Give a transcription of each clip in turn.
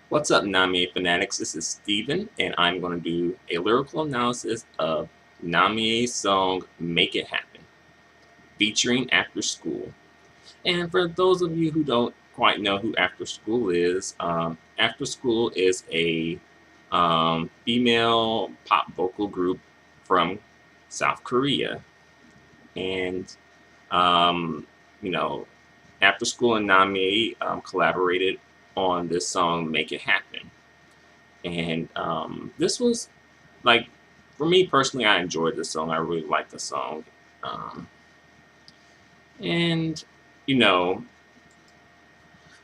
What's up, Namie fanatics? This is Steven, and I'm going to do a lyrical analysis of Namie's song Make It Happen, featuring After School. And for those of you who don't quite know who After School is, After School is a female pop vocal group from South Korea. And, um, you know, After School and Namie collaborated on this song Make It Happen. And this was like, for me personally, I enjoyed this song. I really liked the song. Um, and, you know,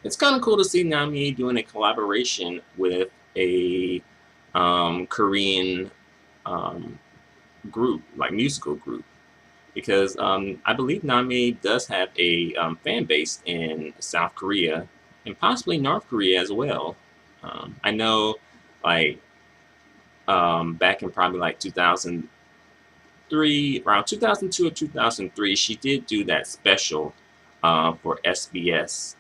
it's kind of cool to see Namie doing a collaboration with a Korean um, group, like musical group. Because I believe Namie does have a fan base in South Korea and possibly North Korea as well. I know, like, back in probably like 2003, around 2002 or 2003, she did do that special for SBS,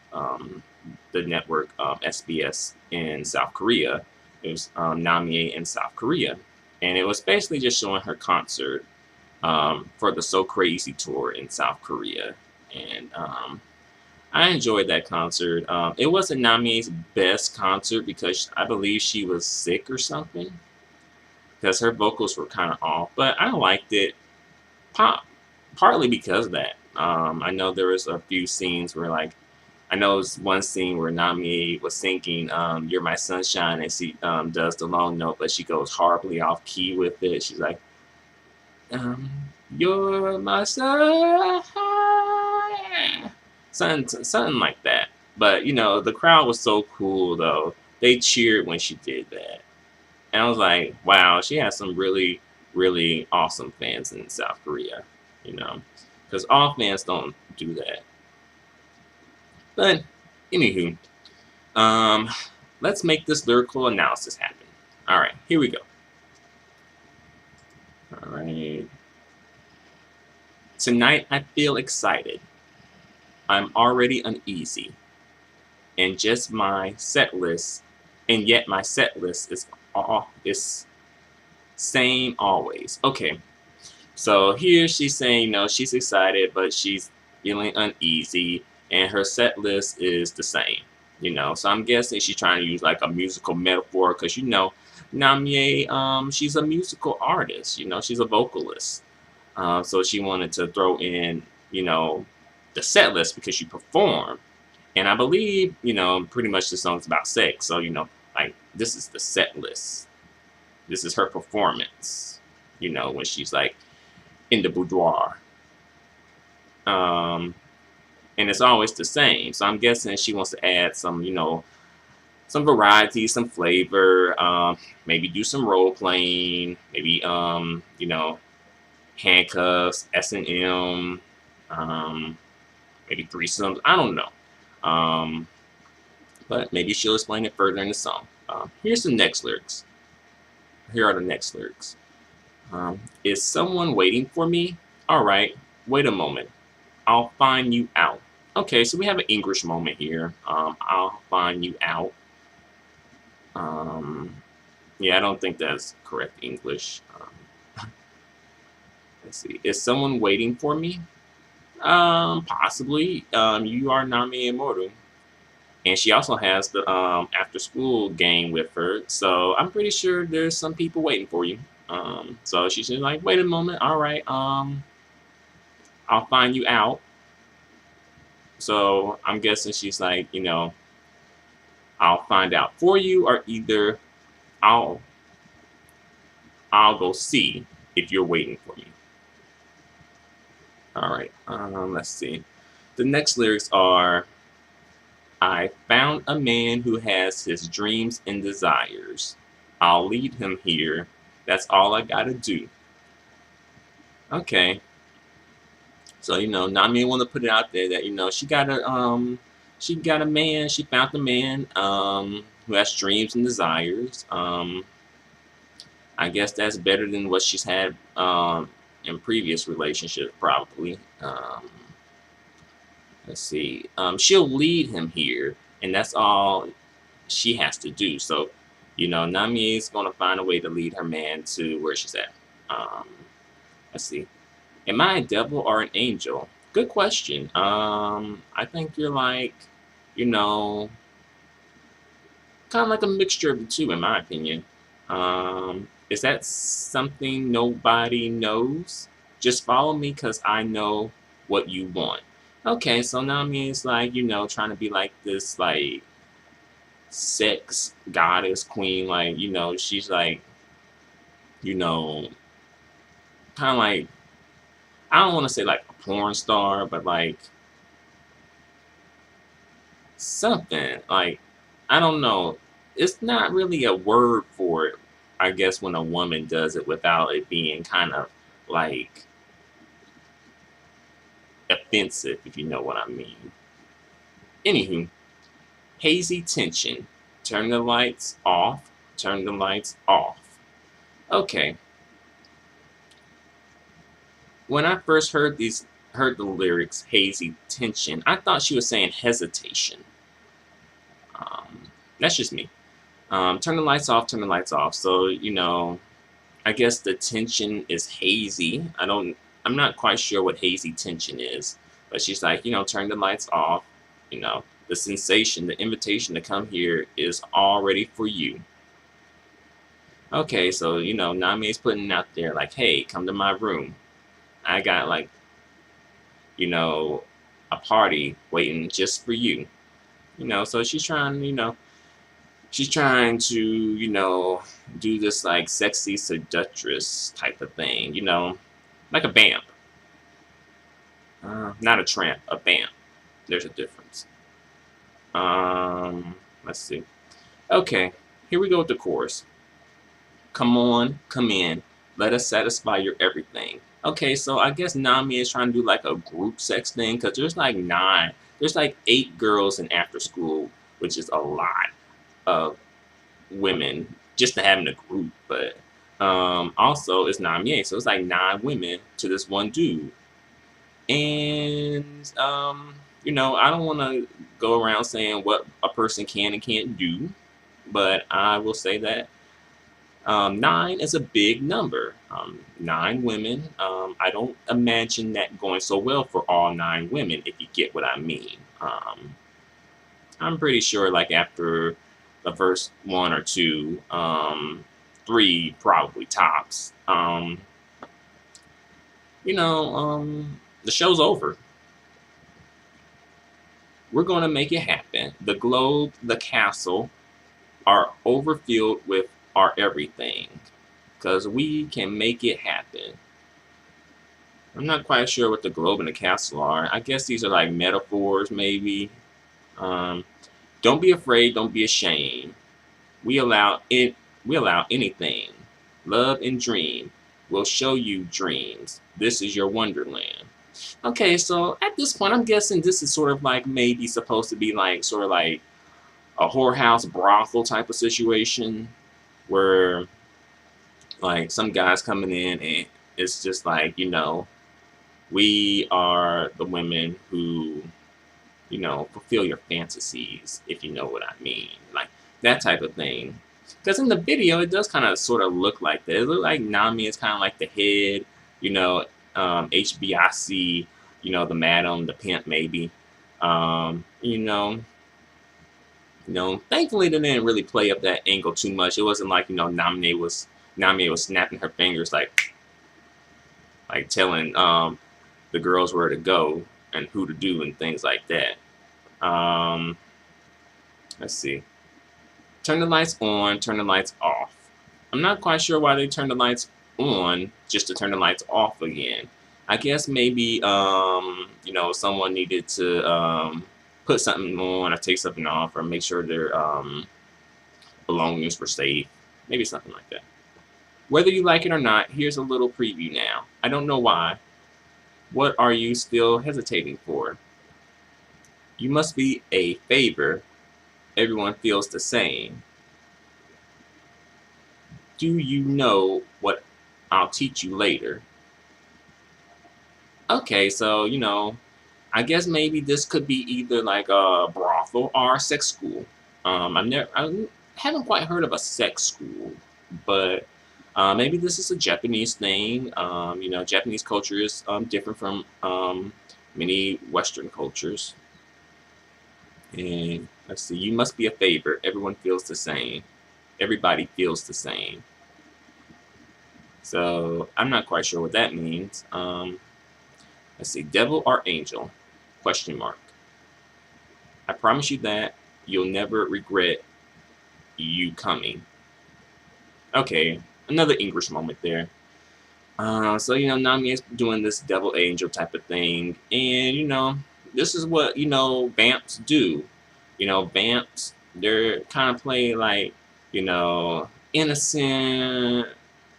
the network SBS in South Korea. It was Namie in South Korea. And it was basically just showing her concert for the So Crazy tour in South Korea. And I enjoyed that concert. It wasn't Namie's best concert because I believe she was sick or something because her vocals were kind of off. But I liked it, pop, partly because of that. I know there was a few scenes where, like, I know it's one scene where Namie was singing "You're My Sunshine" and she does the long note, but she goes horribly off key with it. She's like, um, "You're my sunshine," something like that. But the crowd was so cool though. They cheered when she did that. And I was like, wow, she has some really, really awesome fans in South Korea, you know, because all fans don't do that. But anywho, um, let's make this lyrical analysis happen. All right, here we go. All right. Tonight I feel excited. I'm already uneasy, and just my set list, and yet my set list is same always. Okay, so here she's saying, she's excited, but she's feeling uneasy, and her set list is the same. So I'm guessing she's trying to use like a musical metaphor because Namie, she's a musical artist. She's a vocalist. So she wanted to throw in, the set list because she performed, and I believe, pretty much the song's about sex. So like this is the set list. This is her performance. When she's like in the boudoir. And it's always the same. So I'm guessing she wants to add some, some variety, some flavor, maybe do some role playing, maybe, handcuffs, S&M, maybe threesomes. I don't know. But maybe she'll explain it further in the song. Here's the next lyrics. Here are the next lyrics. Is someone waiting for me? All right, wait a moment. I'll find you out. Okay, so we have an English moment here. I'll find you out. Yeah, I don't think that's correct English. Let's see. Is someone waiting for me? Possibly. You are Namie Amuro. And she also has the after school game with her. So I'm pretty sure there's some people waiting for you. So she's just like, wait a moment, all right, I'll find you out. So I'm guessing she's like, I'll find out for you, or either I'll I'll go see if you're waiting for me. All right, let's see. The next lyrics are, I found a man who has his dreams and desires. I'll lead him here. That's all I gotta do. Okay. So Namie want to put it out there that she got a man. She found a man who has dreams and desires. I guess that's better than what she's had in previous relationships, probably. Let's see. She'll lead him here, and that's all she has to do. So, Namie is gonna find a way to lead her man to where she's at. Um, let's see. Am I a devil or an angel? Good question. I think you're like, you know, kind of like a mixture of the two, in my opinion. Is that something nobody knows? Just follow me because I know what you want. Okay, so now means like, trying to be like this, like, sex goddess queen. Like, she's like, you know, kind of like, I don't want to say like a porn star, but like something. Like, I don't know. It's not really a word for it, I guess, when a woman does it without it being kind of like offensive, if you know what I mean. Anywho, hazy tension. Turn the lights off. Turn the lights off. Okay. When I first heard the lyrics hazy tension, I thought she was saying hesitation. That's just me. Turn the lights off, turn the lights off. So, I guess the tension is hazy. I'm not quite sure what hazy tension is, but she's like, turn the lights off. The sensation, the invitation to come here is already for you. Okay, so, Namie's putting it out there like, hey, come to my room. I got like, a party waiting just for you. So she's trying to, do this like sexy seductress type of thing, like a vamp. Not a tramp, a vamp. There's a difference. Let's see. Okay, here we go with the chorus. Come on, come in. Let us satisfy your everything. Okay, so I guess Namie is trying to do like a group sex thing because there's like 8 girls in After School, which is a lot of women just to have in a group. But also it's Namie, so it's like 9 women to this one dude. And I don't want to go around saying what a person can and can't do, but I will say that 9 is a big number. 9 women. I don't imagine that going so well for all 9 women, if you get what I mean. I'm pretty sure, like after the first 1 or 2, 3 probably tops. The show's over. We're going to make it happen. The globe, the castle are overfilled with our everything because we can make it happen. I'm not quite sure what the globe and the castle are. I guess these are like metaphors, maybe. Don't be afraid. Don't be ashamed. We allow it. We allow anything. Love and dream. We'll show you dreams. This is your wonderland. Okay, so at this point, I'm guessing this is sort of like maybe supposed to be like sort of like a whorehouse brothel type of situation where like some guys coming in and it's just like, we are the women who, fulfill your fantasies, if you know what I mean. Like that type of thing. Because in the video, it does kind of sort of look like that. It looks like Namie is kind of like the head, HBIC, the madam, the pimp, maybe. Thankfully they didn't really play up that angle too much. It wasn't like, Namie was snapping her fingers like telling the girls where to go and who to do and things like that. Let's see. Turn the lights on, turn the lights off. I'm not quite sure why they turned the lights on just to turn the lights off again. I guess maybe someone needed to put something on or take something off or make sure their belongings were safe. Maybe something like that. Whether you like it or not, here's a little preview now. I don't know why. What are you still hesitating for? You must be a favor. Everyone feels the same. Do you know what I'll teach you later? Okay, so, I guess maybe this could be either like a brothel or a sex school. I haven't quite heard of a sex school, but maybe this is a Japanese thing. You know, Japanese culture is different from many Western cultures. And let's see, you must be a favorite. Everyone feels the same. Everybody feels the same. So I'm not quite sure what that means. Let's see, devil or angel? Question mark. I promise you that you'll never regret you coming. Okay, another English moment there. So you know, Namie is doing this devil angel type of thing, and you know, this is what you know vamps do. You know, vamps they're kind of play like you know innocent,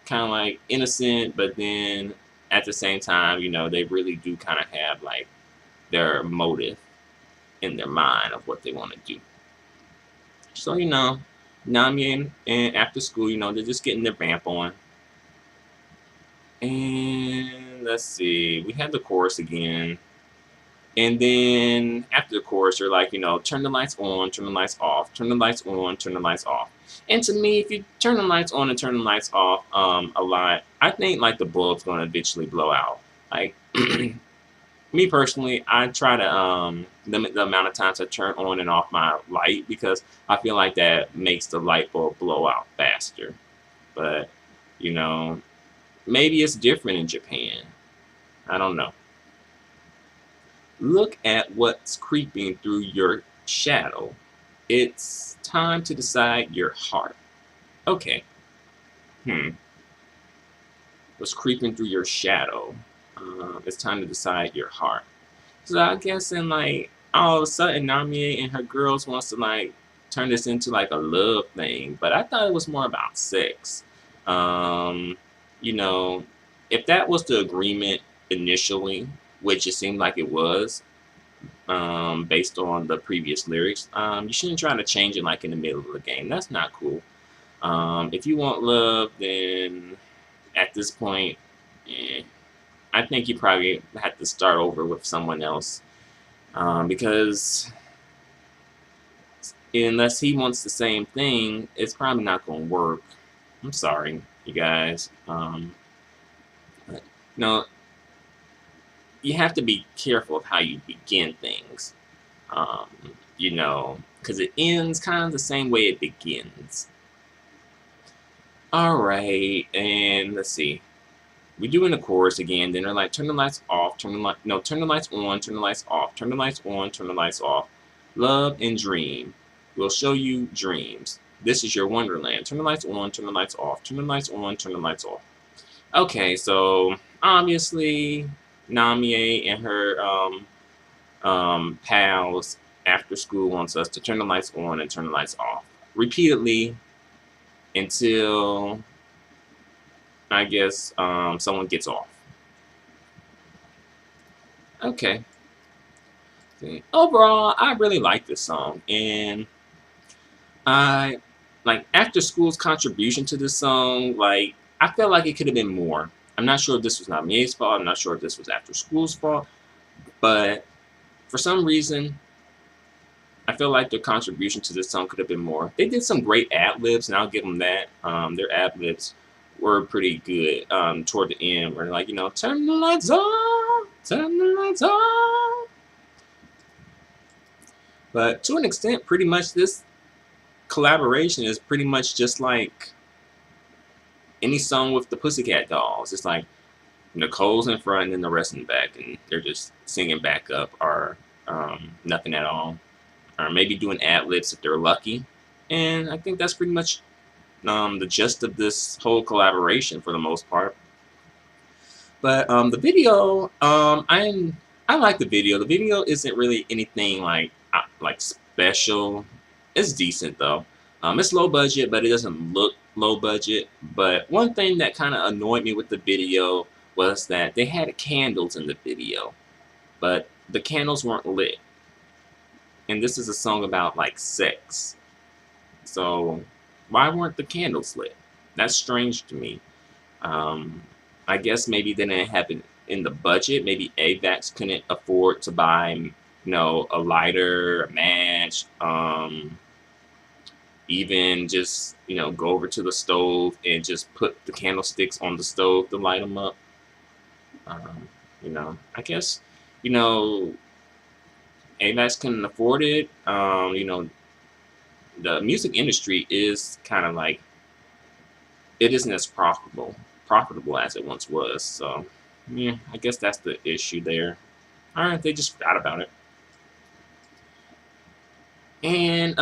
kind of like innocent, but then at the same time, you know, they really do kind of have like their motive in their mind of what they want to do. So you know, Namie and After School, you know, they're just getting their vamp on. And let's see, we have the chorus again. And then after the chorus, they're like, you know, turn the lights on, turn the lights off, turn the lights on, turn the lights off. And to me, if you turn the lights on and turn the lights off a lot, I think like the bulb's gonna eventually blow out. Like me personally, I try to limit the amount of times I turn on and off my light because I feel like that makes the light bulb blow out faster. But you know, maybe it's different in Japan. I don't know. Look at what's creeping through your shadow. It's time to decide your heart. Okay. What's creeping through your shadow? It's time to decide your heart. So I guess in like all of a sudden Namie and her girls wants to like turn this into like a love thing, but I thought it was more about sex. Um, you know, if that was the agreement initially, which it seemed like it was, based on the previous lyrics, you shouldn't try to change it like in the middle of the game. That's not cool. If you want love, then at this point, eh, I think you probably have to start over with someone else because unless he wants the same thing, it's probably not going to work. I'm sorry, you guys. But, you know, you have to be careful of how you begin things. Um, you know, because it ends kind of the same way it begins. All right, and let's see. We do in the chorus again. Then they're like, turn the lights off, turn the light, no, turn the lights on, turn the lights off, turn the lights on, turn the lights off. Love and dream. We'll show you dreams. This is your wonderland. Turn the lights on, turn the lights off, turn the lights on, turn the lights off. Okay, so obviously Namie and her pals after school wants us to turn the lights on and turn the lights off repeatedly until I guess someone gets off. Okay. See. Overall, I really like this song, and I like After School's contribution to this song. Like, I felt like it could have been more. I'm not sure if this was Namie's fault. I'm not sure if this was After School's fault, but for some reason, I feel like their contribution to this song could have been more. They did some great ad libs, and I'll give them that. Their ad libs were pretty good toward the end, where they're like, you know, turn the lights on, turn the lights on. But to an extent, pretty much this collaboration is pretty much just like any song with the Pussycat Dolls. It's like Nicole's in front and then the rest in the back, and they're just singing back up or nothing at all, or maybe doing ad libs if they're lucky. And I think that's pretty much the gist of this whole collaboration for the most part. But the video, I like the video. The video isn't really anything like special. It's decent though. It's low budget, but it doesn't look low budget. But one thing that kind of annoyed me with the video was that they had candles in the video, but the candles weren't lit. And this is a song about like sex. So why weren't the candles lit? That's strange to me. I guess maybe they didn't have it in the budget. Maybe AVAX couldn't afford to buy, you know, a lighter, a match, even just, go over to the stove and just put the candlesticks on the stove to light them up. I guess, you know, AVAX couldn't afford it. The music industry is kind of like, it isn't as profitable as it once was. So, yeah, I guess that's the issue there. All right, they just forgot about it. And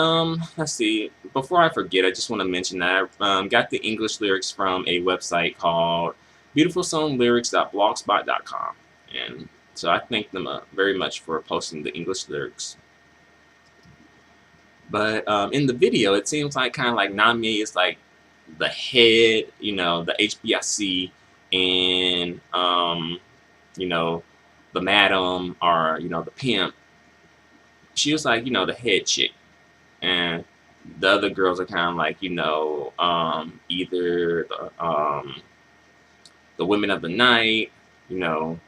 let's see. Before I forget, I just want to mention that I got the English lyrics from a website called beautifulsonglyrics.blogspot.com, and so I thank them very much for posting the English lyrics. But in the video, it seems like kind of like Namie is like the head, the HBIC, and the madam, or the pimp. She was like the head chick, and the other girls are kind of like either the women of the night, the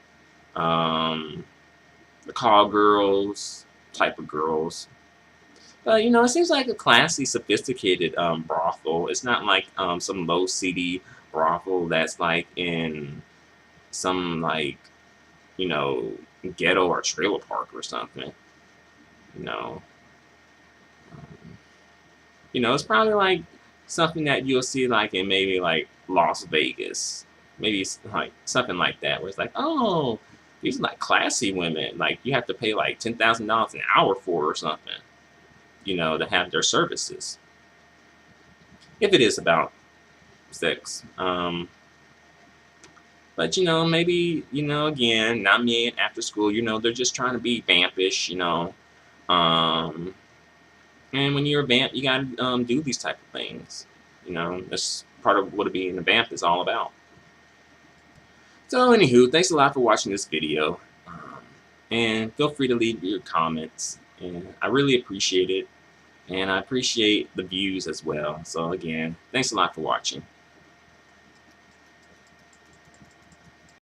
call girls type of girls. But it seems like a classy, sophisticated brothel. It's not like some low CD brothel that's like in some like ghetto or trailer park or something. It's probably like something that you'll see like in maybe like Las Vegas, maybe like something like that, where it's like, oh, these are like classy women. Like you have to pay like $10,000 an hour for or something, to have their services. If it is about sex, but maybe again, Namie and After School, they're just trying to be vampish, um, and when you're a vamp, you gotta do these type of things. That's part of what being a vamp is all about. So, anywho, thanks a lot for watching this video, and feel free to leave your comments. And I really appreciate it, and I appreciate the views as well. So again, thanks a lot for watching.